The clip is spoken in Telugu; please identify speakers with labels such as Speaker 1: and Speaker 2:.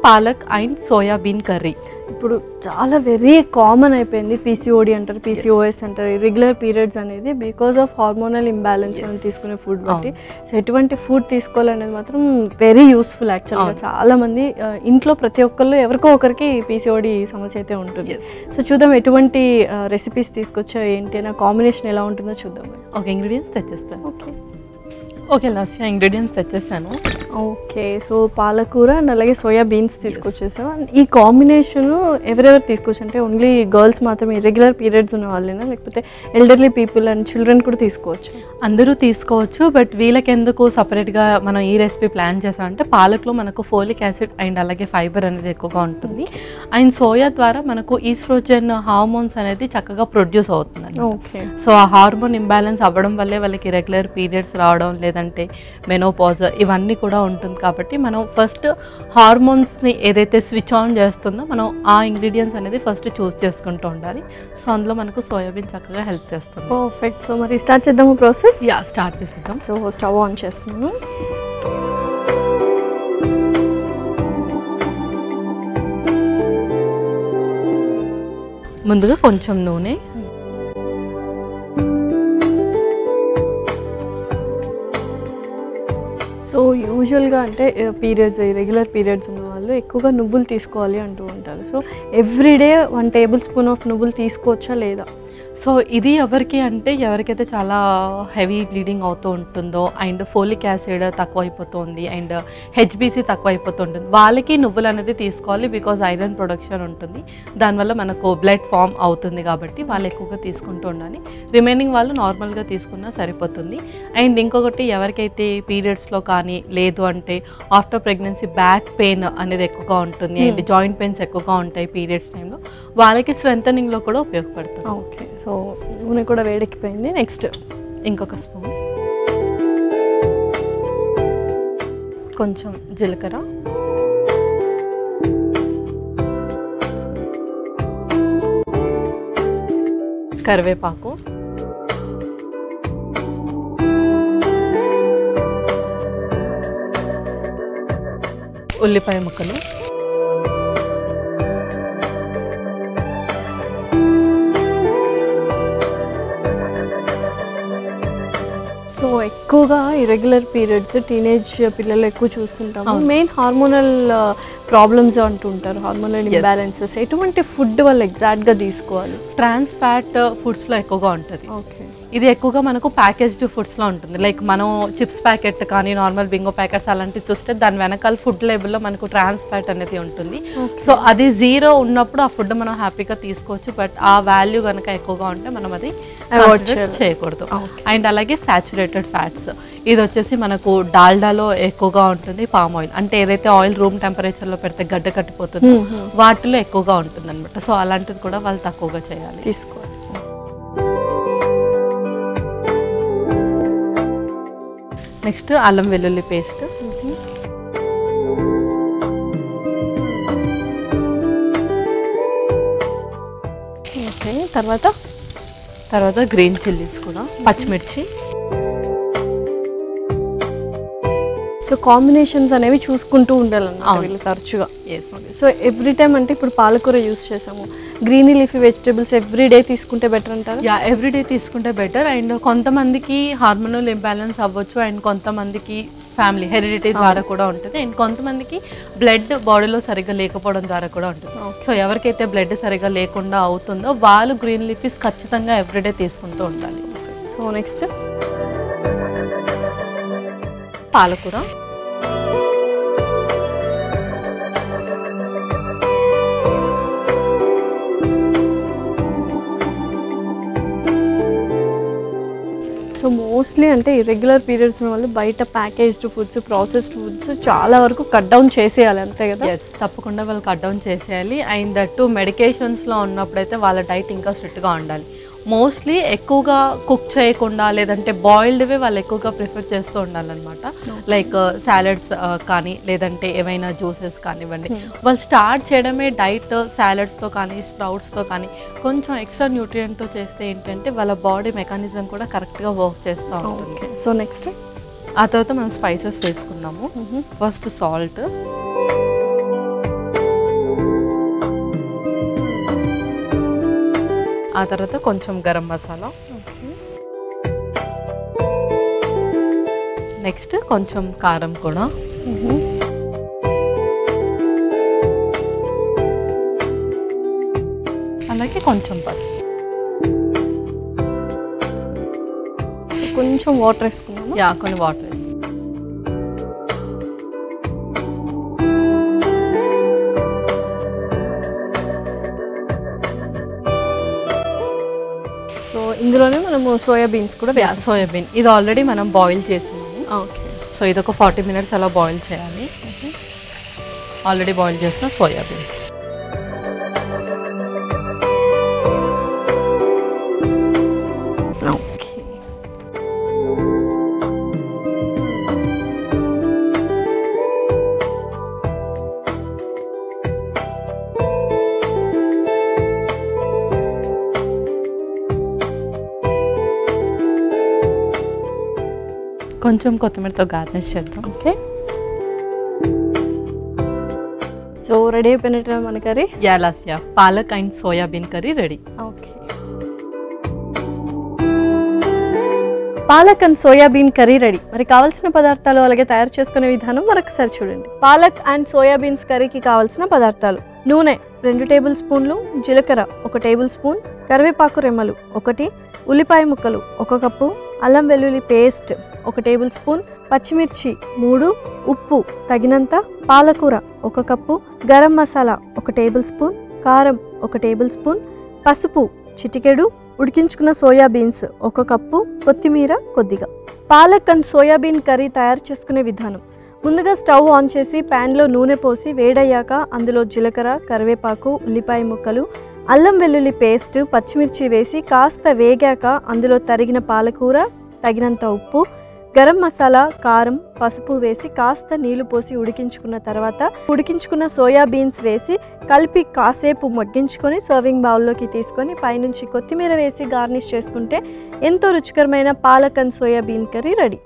Speaker 1: Palak and soybean curry.
Speaker 2: ఇప్పుడు చాలా వెరీ కామన్ అయిపోయింది పీసీఓడి అంటారు, పీసీఓఎస్ అంటారు, ఇర్రెగ్యులర్ పీరియడ్స్ అనేది బికాస్ ఆఫ్ హార్మోనల్ ఇంబ్యాలెన్స్ మనం తీసుకునే ఫుడ్ బట్టి. సో ఎటువంటి ఫుడ్ తీసుకోవాలనేది మాత్రం వెరీ యూస్ఫుల్ యాక్చువల్గా. చాలామంది ఇంట్లో ప్రతి ఒక్కళ్ళు ఎవరికో ఒకరికి పీసీఓడి సమస్య అయితే ఉంటుంది. సో చూద్దాం ఎటువంటి రెసిపీస్ తీసుకొచ్చా ఏంటి నా కాంబినేషన్ ఎలా ఉంటుందో చూద్దాం.
Speaker 1: ఓకే, ఇంగ్రీడియంట్స్ తెచ్చేస్తాను. ఓకే లాస్య, ఇంగ్రీడియంట్స్ తెచ్చేస్తాను.
Speaker 2: ఓకే, సో పాలకూర అండ్ అలాగే సోయా బీన్స్ తీసుకొచ్చేసాం. ఈ కాంబినేషన్ ఎవరెవరు తీసుకొచ్చు అంటే ఓన్లీ గర్ల్స్ మాత్రమే ఇర్రెగ్యులర్ పీరియడ్స్ ఉన్న వాళ్ళైనా, లేకపోతే ఎల్డర్లీ పీపుల్ అండ్ చిల్డ్రన్ కూడా తీసుకోవచ్చు?
Speaker 1: అందరూ తీసుకోవచ్చు, బట్ వీళ్ళకి ఎందుకు సపరేట్గా మనం ఈ రెసిపీ ప్లాన్ చేసామంటే పాలక్లో మనకు ఫోలిక్ యాసిడ్ అండ్ అలాగే ఫైబర్ అనేది ఎక్కువగా ఉంటుంది. అండ్ సోయా ద్వారా మనకు ఈస్ట్రోజన్ హార్మోన్స్ అనేది చక్కగా ప్రొడ్యూస్ అవుతుంది.
Speaker 2: ఓకే,
Speaker 1: సో ఆ హార్మోన్ ఇంబ్యాలెన్స్ అవ్వడం వల్లే వాళ్ళకి రెగ్యులర్ పీరియడ్స్ రావడం లేదంటే మెనోపాజ్ ఇవన్నీ కూడా ఉంటుంది. కాబట్టి మనం ఫస్ట్ హార్మోన్స్ని ఏదైతే స్విచ్ ఆన్ చేస్తుందో మనం ఆ ఇంగ్రీడియంట్స్ అనేది ఫస్ట్ చూస్ చేసుకుంటూ ఉండాలి. సో అందులో మనకు సోయాబీన్ చక్కగా హెల్ప్ చేస్తుంది.
Speaker 2: పర్ఫెక్ట్. సో మరి స్టార్ట్ చేద్దాము ప్రాసెస్?
Speaker 1: స్టార్ట్ చేసేద్దాం.
Speaker 2: సో స్టవ్ ఆన్ చేస్తున్నాను.
Speaker 1: ముందుగా కొంచెం నూనె,
Speaker 2: సో యూజువల్గా అంటే పీరియడ్స్ ఇరెగ్యులర్ పీరియడ్స్ ఉన్న వాళ్ళు ఎక్కువగా నువ్వులు తీసుకోవాలి అంటూ ఉంటారు. So everyday 1 table spoon of నువ్వులు తీసుకోవచ్చా లేదా?
Speaker 1: సో ఇది ఎవరికి అంటే ఎవరికైతే చాలా హెవీ బ్లీడింగ్ అవుతూ ఉంటుందో అండ్ ఫోలిక్ యాసిడ్ తక్కువ అయిపోతుంది అండ్ హెచ్బీసీ తక్కువ అయిపోతుంటుంది వాళ్ళకి నువ్వులు అనేది తీసుకోవాలి. బికాజ్ ఐరన్ ప్రొడక్షన్ ఉంటుంది, దానివల్ల మనకు బ్లడ్ ఫామ్ అవుతుంది కాబట్టి వాళ్ళు ఎక్కువగా తీసుకుంటూ ఉండాలి. రిమైనింగ్ వాళ్ళు నార్మల్గా తీసుకున్నా సరిపోతుంది. అండ్ ఇంకొకటి ఎవరికైతే పీరియడ్స్లో కానీ లేదు అంటే ఆఫ్టర్ ప్రెగ్నెన్సీ బ్యాక్ పెయిన్ అనేది ఎక్కువగా ఉంటుంది అండ్ జాయింట్ పెయిన్స్ ఎక్కువగా ఉంటాయి పీరియడ్స్ టైంలో, వాళ్ళకి స్ట్రెంథనింగ్లో కూడా ఉపయోగపడుతుంది.
Speaker 2: ఓకే, సో నూనె కూడా వేడెక్కిపోయింది. నెక్స్ట్
Speaker 1: ఇంకొక స్పూన్ కొంచెం జీలకర్ర, కరివేపాకు, ఉల్లిపాయ ముక్కలు,
Speaker 2: సో ఎక్కువగా ఇరెగ్యులర్ పీరియడ్స్ టీనేజ్ పిల్లలు ఎక్కువ చూస్తుంటాము. మెయిన్ హార్మోనల్ ప్రాబ్లమ్స్ అంటుంటారు, హార్మోనల్ ఇంబ్యాలెన్సెస్. ఎటువంటి ఫుడ్ వాళ్ళు ఎగ్జాక్ట్గా తీసుకోవాలి?
Speaker 1: ట్రాన్స్ ఫ్యాట్ ఫుడ్స్లో ఎక్కువగా ఉంటుంది.
Speaker 2: ఓకే,
Speaker 1: ఇది ఎక్కువగా మనకు ప్యాకేజ్డ్ ఫుడ్స్లో ఉంటుంది. లైక్ మనం చిప్స్ ప్యాకెట్ కానీ నార్మల్ బింగో ప్యాకెట్స్ అలాంటివి చూస్తే దాని వెనకాల ఫుడ్ లేబుల్లో మనకు ట్రాన్స్ ఫ్యాట్ అనేది ఉంటుంది. సో అది 0 ఉన్నప్పుడు ఆ ఫుడ్ మనం హ్యాపీగా తీసుకోవచ్చు, బట్ ఆ వాల్యూ కనుక ఎక్కువగా ఉంటే మనం అది అవాయిడ్ చేయకూడదు. అండ్ అలాగే సాచురేటెడ్ ఫ్యాట్స్, ఇది వచ్చేసి మనకు డాల్డాలో ఎక్కువగా ఉంటుంది. పామ్ ఆయిల్ అంటే ఏదైతే ఆయిల్ రూమ్ టెంపరేచర్లో పెడితే గడ్డ కట్టిపోతుందో వాటిలో ఎక్కువగా ఉంటుంది అనమాట. సో అలాంటిది కూడా వాళ్ళు తక్కువగా చేయాలి,
Speaker 2: తీసుకోవాలి.
Speaker 1: నెక్స్ట్ అల్లం వెల్లుల్లి పేస్ట్,
Speaker 2: ఓకే, తర్వాత
Speaker 1: గ్రీన్ చిల్లీస్ కూడా, పచ్చిమిర్చి.
Speaker 2: సో కాంబినేషన్స్ అనేవి చూసుకుంటూ ఉండాలన్నమాట వీళ్ళు తరచుగా. సో ఎవ్రీ టైం అంటే ఇప్పుడు పాలకూర యూస్ చేసాము, గ్రీనీ లీఫీ వెజిటేబుల్స్ ఎవ్రీడే తీసుకుంటే బెటర్ అంటారు?
Speaker 1: ఎవ్రీడే తీసుకుంటే బెటర్. అండ్ కొంతమందికి హార్మోనల్ ఇంబ్యాలెన్స్ అవ్వచ్చు అండ్ కొంతమందికి ఫ్యామిలీ హెరిడిటీ ద్వారా కూడా ఉంటుంది అండ్ కొంతమందికి బ్లడ్ బాడీలో సరిగ్గా లేకపోవడం ద్వారా కూడా ఉంటుంది. సో ఎవరికైతే బ్లడ్ సరిగ్గా లేకుండా అవుతుందో వాళ్ళు గ్రీన్ లీఫీస్ ఖచ్చితంగా ఎవ్రీడే తీసుకుంటూ ఉండాలి.
Speaker 2: సో నెక్స్ట్
Speaker 1: పాలకూర,
Speaker 2: సో మోస్ట్లీ అంటే ఇర్రెగ్యులర్ పీరియడ్స్ ఉన్న వాళ్ళు బయట ప్యాకేజ్డ్ ఫుడ్స్, ప్రాసెస్డ్ ఫుడ్స్ చాలా వరకు కట్ డౌన్ చేసేయాలి, అంతే కదా?
Speaker 1: తప్పకుండా వాళ్ళు కట్ డౌన్ చేసేయాలి. అండ్ దట్టు మెడికేషన్స్లో ఉన్నప్పుడైతే వాళ్ళ డైట్ ఇంకా స్ట్రిక్ట్గా ఉండాలి. మోస్ట్లీ ఎక్కువగా కుక్ చేయకుండా లేదంటే బాయిల్డ్వే వాళ్ళు ఎక్కువగా ప్రిఫర్ చేస్తూ ఉండాలన్నమాట. లైక్ సాలడ్స్ కానీ లేదంటే ఏమైనా జ్యూసెస్ కానివ్వండి, వాళ్ళు స్టార్ట్ చేయడమే డైట్ సాలడ్స్తో కానీ స్ప్రౌట్స్తో కానీ కొంచెం ఎక్స్ట్రా న్యూట్రియంట్తో చేస్తే ఏంటంటే వాళ్ళ బాడీ మెకానిజం కూడా కరెక్ట్గా వర్క్ చేస్తూ ఉంటుంది.
Speaker 2: సో నెక్స్ట్
Speaker 1: ఆ తర్వాత మనం స్పైసెస్ వేసుకుందాము. ఫస్ట్ సాల్ట్, ఆ తర్వాత కొంచెం గరం మసాలా, నెక్స్ట్ కొంచెం కారం కూడా, అలాగే కొంచెం పసుపు,
Speaker 2: కొంచెం వాటర్ వేసుకున్నాము.
Speaker 1: యా కొన్ని వాటర్.
Speaker 2: సో ఇందులోనే మనము సోయాబీన్స్ కూడా
Speaker 1: సోయాబీన్ ఇది ఆల్రెడీ మనం బాయిల్ చేసాము.
Speaker 2: ఓకే.
Speaker 1: సో ఇది ఒక 40 minutes అలా బాయిల్ చేయాలి. ఆల్రెడీ బాయిల్ చేసిన సోయాబీన్. కొంచెం కొత్తిమీరతో గార్నిష్ చేద్దాం.
Speaker 2: ఓకే. సో రెడీ అయిపోయినట్టు మన కర్రీ.
Speaker 1: యాలాస్యా palak and soybean curry ready.
Speaker 2: Okay. Palak and soybean curry ready. మరి కావాల్సిన పదార్థాలు అలాగే తయారు చేసుకునే విధానం మరొకసారి చూడండి. పాలక్ అండ్ సోయాబీన్స్ కర్రీకి కావాల్సిన పదార్థాలు: నూనె 2 టేబుల్ స్పూన్లు, జీలకర్ర 1 టేబుల్ స్పూన్, కరివేపాకు రెమ్మలు 1, ఉల్లిపాయ ముక్కలు 1 కప్పు, అల్లం వెల్లుల్లి పేస్ట్ 1 టేబుల్ స్పూన్, పచ్చిమిర్చి 3, ఉప్పు తగినంత, పాలకూర 1 cup, garam masala 1 table spoon, కారం 1 టేబుల్ స్పూన్, పసుపు చిటికెడు, ఉడికించుకున్న సోయాబీన్స్ 1 కప్పు, కొత్తిమీర కొద్దిగా. పాలక్ అండ్ సోయాబీన్ కర్రీ తయారు చేసుకునే విధానం: ముందుగా స్టవ్ ఆన్ చేసి ప్యాన్లో నూనె పోసి వేడయ్యాక అందులో జీలకర్ర, కరివేపాకు, ఉల్లిపాయ ముక్కలు, అల్లం వెల్లుల్లి పేస్ట్, పచ్చిమిర్చి వేసి కాస్త వేగాక అందులో తరిగిన పాలకూర, తగినంత ఉప్పు, గరం మసాలా, కారం, పసుపు వేసి కాస్త నీళ్లు పోసి ఉడికించుకున్న తర్వాత ఉడికించుకున్న సోయాబీన్స్ వేసి కలిపి కాసేపు మగ్గించుకొని సర్వింగ్ బౌల్లోకి తీసుకొని పైనుంచి కొత్తిమీర వేసి గార్నిష్ చేసుకుంటే ఎంతో రుచికరమైన palak and soybean curry ready.